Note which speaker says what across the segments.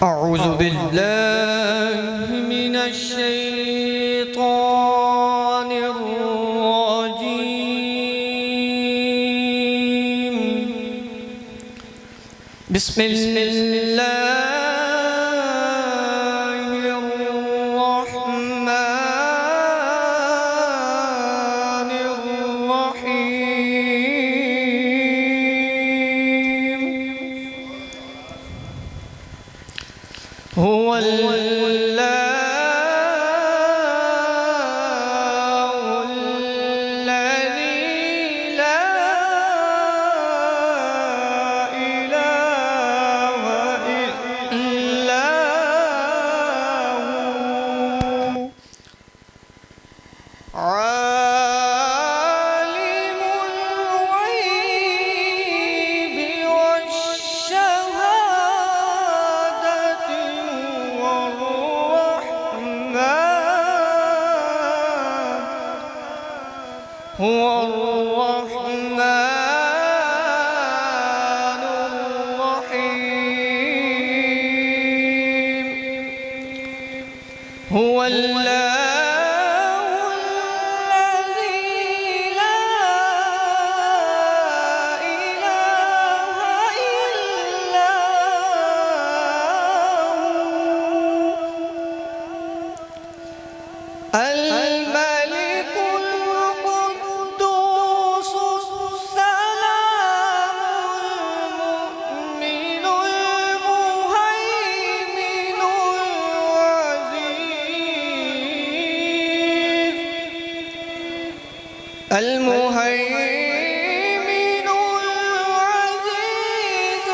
Speaker 1: أعوذ بالله من الشيطان الرجيم. بسم الله الرحمن الرحيم. هو عالم الغيب والشهادة هو الرحمن الرحيم. هو الله الملك القدوس السلام المؤمن المهيمن العزيز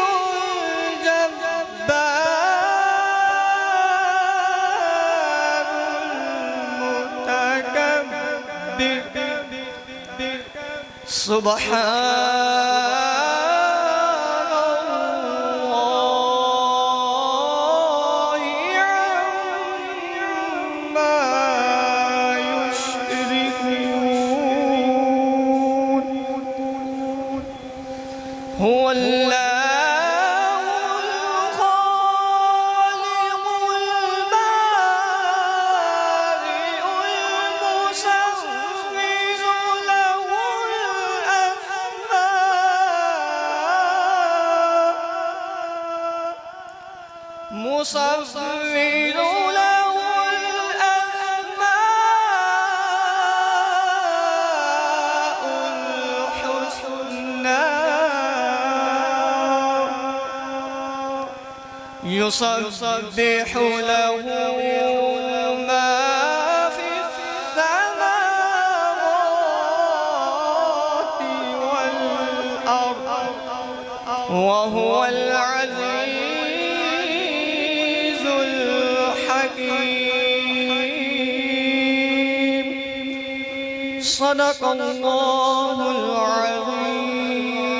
Speaker 1: الجبار سبحان الله عما يشركون. هو الله مصور له الأسماء الحسنى يسبح له ما في السماوات والأرض وهو العزيز الحكيم. صدق الله العظيم.